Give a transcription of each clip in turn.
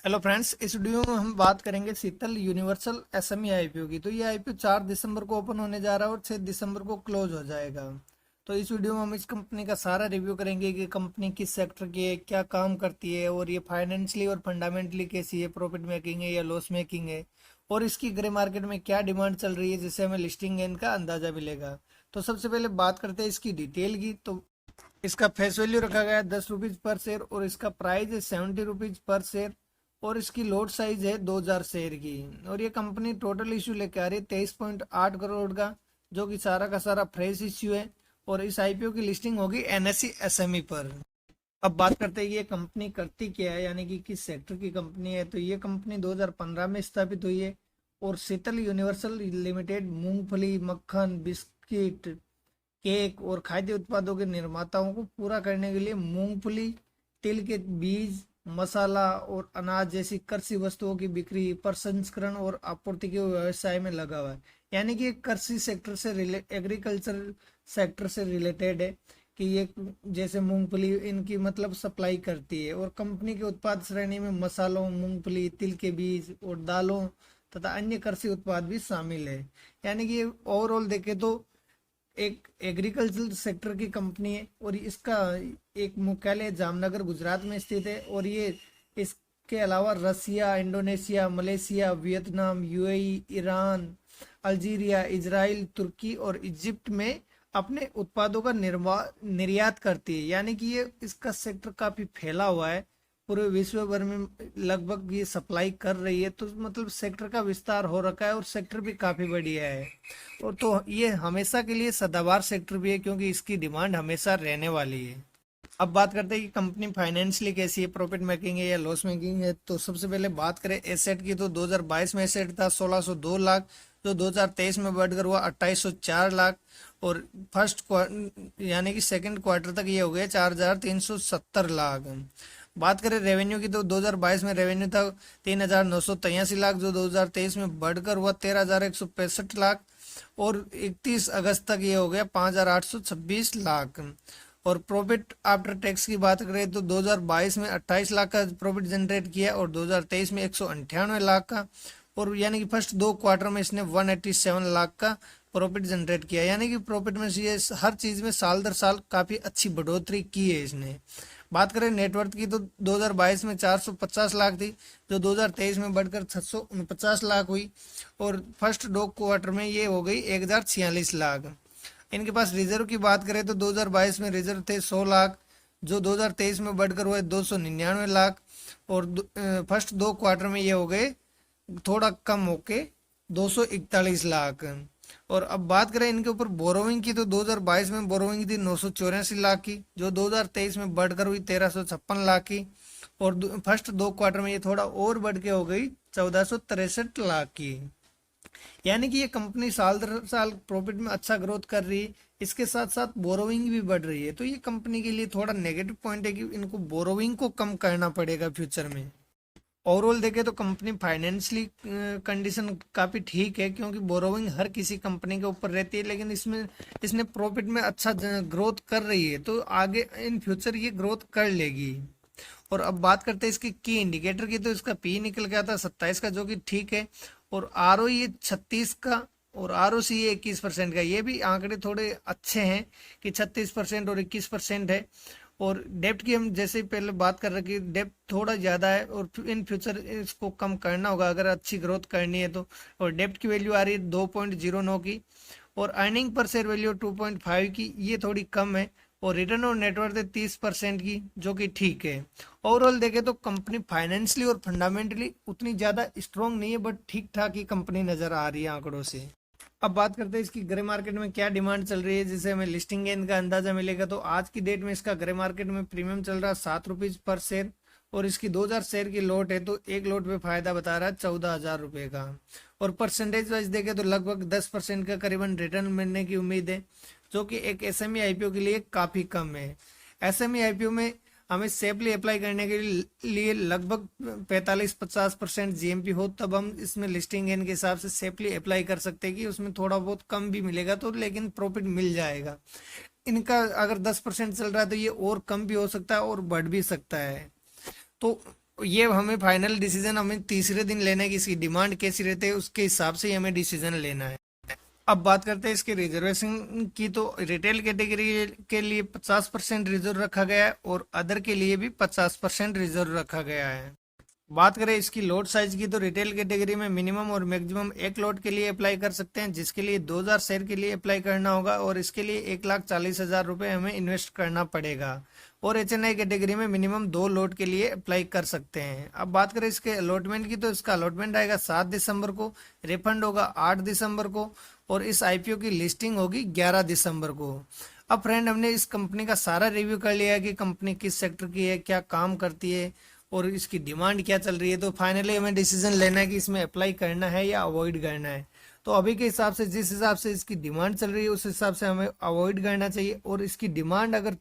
Hello friends, इस video में हम बात करेंगे शीतल यूनिवर्सल एसएमई आईपीओ की। तो ये आईपीओ 4 दिसंबर को ओपन होने जा रहा है और 6 दिसंबर को क्लोज हो जाएगा। तो इस वीडियो में हम इस कंपनी का सारा रिव्यू करेंगे कि कंपनी किस सेक्टर की है, क्या काम करती है और ये फाइनेंशियली और फंडामेंटली कैसी है, प्रॉफिट मेकिंग है या लॉस मेकिंग है, और इसकी ग्रे मार्केट में क्या डिमांड चल रही है जिससे हमें लिस्टिंग गेन का अंदाजा मिलेगा। तो सबसे पहले बात करते हैं इसकी डिटेल की। तो इसका फेस वैल्यू रखा गया है 10 रुपीज पर शेयर और इसका प्राइस है 70 रुपीज पर शेयर और इसकी लोट साइज है 2000 शेयर की। और ये कंपनी टोटल इश्यू लेके आ रही है 23.8 करोड़ का, जो कि सारा का सारा फ्रेश इश्यू है। और इस आईपीओ की लिस्टिंग होगी एनएसई एसएमई पर। अब बात करते हैं ये कंपनी करती क्या है, यानी कि किस सेक्टर की कंपनी है। तो ये कंपनी 2015 में स्थापित हुई है और शीतल यूनिवर्सल लिमिटेड मूंगफली, मक्खन, बिस्किट, केक और खाद्य उत्पादों के निर्माताओं को पूरा करने के लिए मूंगफली, तिल के बीज, मसाला और अनाज जैसी कृषि वस्तुओं की बिक्री, प्रसंस्करण और आपूर्ति के व्यवसाय में लगा हुआ है। यानी कि कृषि सेक्टर से एग्रीकल्चर सेक्टर से रिलेटेड है कि ये जैसे मूंगफली इनकी मतलब सप्लाई करती है। और कंपनी के उत्पाद श्रेणी में मसालों, मूंगफली, तिल के बीज और दालों तथा अन्य कृषि उत्पाद भी शामिल है। यानी कि ओवरऑल देखे तो एक एग्रीकल्चर सेक्टर की कंपनी है और इसका एक मुख्यालय जामनगर गुजरात में स्थित है। और ये इसके अलावा Russia, Indonesia, Malaysia, Vietnam, UAE, Iran, Algeria, Israel, तुर्की और इजिप्ट में अपने उत्पादों का निर्यात करती है। यानी कि ये इसका सेक्टर काफी फैला हुआ है, पूरे विश्व भर में लगभग ये सप्लाई कर रही है। तो मतलब सेक्टर का विस्तार हो रखा है और सेक्टर भी काफी बढ़िया है। और तो ये हमेशा के लिए सदाबहार सेक्टर भी है क्योंकि इसकी डिमांड हमेशा रहने वाली है। अब बात करते हैं कि कंपनी फाइनेंशियली कैसी है, प्रॉफिट मेकिंग है या लॉस मेकिंग है। तो सबसे पहले बात करें एसेट की, तो 2022 में एसेट था 1602 लाख, जो 2023 में बढ़कर हुआ 2804 लाख। और यानी कि सेकंड क्वार्टर तक ये हो गया 4370 लाख। बात करें रेवेन्यू की, तो 2022 में रेवेन्यू था 3983 लाख, जो 2023 में बढ़कर हुआ 13165 लाख। और 31 अगस्त तक ये हो गया 5826 लाख। और प्रॉफिट आफ्टर टैक्स की बात करें तो 2022 में 28 लाख का प्रॉफिट जनरेट किया और 2023 में 198 लाख का। और यानी कि फर्स्ट 2 क्वार्टर में इसने 187 लाख का प्रॉफिट जनरेट किया। यानी कि प्रॉफिट में ये हर चीज में साल दर साल काफी अच्छी बढ़ोतरी की है इसने। बात करें नेटवर्थ की, तो 2022 में 450 लाख थी, जो 2023 में बढ़कर 649 लाख हुई। और फर्स्ट 2 क्वार्टर में ये हो गई 1046 लाख। इनके पास रिजर्व की बात करें तो 2022 में रिजर्व थे 100 लाख, जो 2023 में बढ़कर हुए 299 लाख। और फर्स्ट 2 क्वार्टर में ये हो गए थोड़ा कम होके 241 लाख। और अब बात करें इनके ऊपर बोरोविंग की, तो 2022 में बोरोविंग थी 984 लाख की, जो 2023 में बढ़कर हुई 1356 लाख की। और फर्स्ट 2 क्वार्टर में ये थोड़ा और बढ़ के हो गई 1463 लाख की। यानी कि ये कंपनी साल दर साल प्रॉफिट में अच्छा ग्रोथ कर रही है, इसके साथ साथ बोरोविंग भी बढ़ रही है। तो ये कंपनी के लिए थोड़ा नेगेटिव पॉइंट है कि इनको बोरोविंग को कम करना पड़ेगा फ्यूचर में। ओवरऑल देखे तो कंपनी फाइनेंशियली कंडीशन काफी ठीक है क्योंकि बोरोविंग हर किसी कंपनी के ऊपर रहती है, लेकिन इसमें इसने प्रॉफिट में अच्छा ग्रोथ कर रही है, तो आगे इन फ्यूचर ये ग्रोथ कर लेगी। और अब बात करते हैं इसकी की इंडिकेटर की, तो इसका पी निकल गया था 27 का, जो कि ठीक है। और आर ओ ये 36 का और आर ओ सी ये 21% का, ये भी आंकड़े थोड़े अच्छे हैं कि 36% और 21% है। और डेप्ट की हम जैसे ही पहले बात कर रहे कि डेप्ट थोड़ा ज़्यादा है और इन फ्यूचर इसको कम करना होगा अगर अच्छी ग्रोथ करनी है तो। और डेप्ट की वैल्यू आ रही है 2.09 की। और अर्निंग पर शेयर वैल्यू 2.5 की, ये थोड़ी कम है। और रिटर्न ऑन नेटवर्थ है 30% की, जो कि ठीक है। ओवरऑल देखे तो कंपनी फाइनेंशियली और फंडामेंटली उतनी ज़्यादा स्ट्रॉन्ग नहीं है, बट ठीक ठाक ही कंपनी नज़र आ रही है आंकड़ों से। अब बात करते हैं इसकी ग्रे मार्केट में क्या डिमांड चल रही है जिससे हमें लिस्टिंग गेन का अंदाजा मिलेगा। तो आज की डेट में इसका ग्रे मार्केट में प्रीमियम चल रहा है 7 रुपीज पर शेयर और इसकी 2000 शेयर की लोट है, तो एक लोट पे फायदा बता रहा है 14,000 रुपये का। और परसेंटेज वाइज देखे तो लगभग 10% का करीबन रिटर्न मिलने की उम्मीद है, जो कि एक एसएमई आईपीओ के लिए काफी कम है। एसएमई आईपीओ में हमें सेफली अप्लाई करने के लिए लगभग 45-50% जीएमपी हो, तब हम इसमें लिस्टिंग गेन के हिसाब से सेफली अप्लाई कर सकते हैं कि उसमें थोड़ा बहुत कम भी मिलेगा तो, लेकिन प्रॉफिट मिल जाएगा। इनका अगर 10% चल रहा है तो ये और कम भी हो सकता है और बढ़ भी सकता है। तो ये हमें फाइनल डिसीजन हमें तीसरे दिन लेना है कि इसकी डिमांड कैसी रहती है, उसके हिसाब से ही हमें डिसीजन लेना है। अब बात करते हैं इसके रिजर्वेशन की। तो रिटेल कैटेगरी के लिए 50% रिजर्व रखा गया है और अदर के लिए भी 50% रिजर्व रखा गया है। बात करें इसकी लॉट साइज की, तो रिटेल कैटेगरी में मिनिमम और मैक्सिमम एक लॉट के लिए अप्लाई कर सकते हैं, जिसके लिए 2000 शेयर के लिए अप्लाई करना होगा और इसके लिए 1,40,000 रुपये हमें इन्वेस्ट करना पड़ेगा। और HNI कैटेगरी में मिनिमम 2 लॉट के लिए अप्लाई कर सकते हैं। अब बात करें इसके अलॉटमेंट की, तो इसका अलॉटमेंट आएगा 7 दिसंबर को, रिफंड होगा 8 दिसंबर को और इस IPO की लिस्टिंग होगी 11 दिसंबर को। अब फ्रेंड, हमने इस कंपनी का सारा रिव्यू कर लिया है कि कंपनी किस सेक्टर की है, क्या काम करती है और इसकी डिमांड क्या चल रही है। तो फाइनली हमें डिसीजन लेना है कि इसमें अप्लाई करना है या अवॉइड करना है। तो अभी के हिसाब से जिस हिसाब से इसकी डिमांड चल रही है उस हिसाब से हमें अवॉइड करना चाहिए। और इसकी डिमांड अगर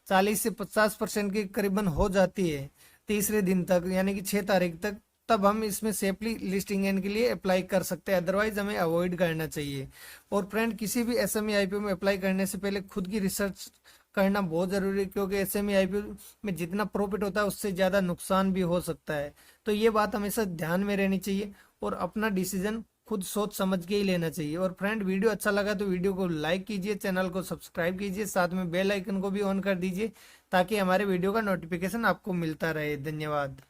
40 से 50% के करीबन हो जाती है तीसरे दिन तक, यानी कि 6 तारीख तक, तब हम इसमें सेफली लिस्टिंग के लिए अप्लाई कर सकते हैं, अदरवाइज हमें अवॉइड करना चाहिए। और फ्रेंड, किसी भी SME IPO में अप्लाई करने से पहले खुद की रिसर्च करना बहुत जरूरी है, क्योंकि SME IPO में जितना प्रॉफिट होता है उससे ज़्यादा नुकसान भी हो सकता है। तो ये बात हमेशा ध्यान में रहनी चाहिए और अपना डिसीजन खुद सोच समझ के ही लेना चाहिए। और फ्रेंड, वीडियो अच्छा लगा तो वीडियो को लाइक कीजिए, चैनल को सब्सक्राइब कीजिए, साथ में बेल आइकन को भी ऑन कर दीजिए ताकि हमारे वीडियो का नोटिफिकेशन आपको मिलता रहे। धन्यवाद।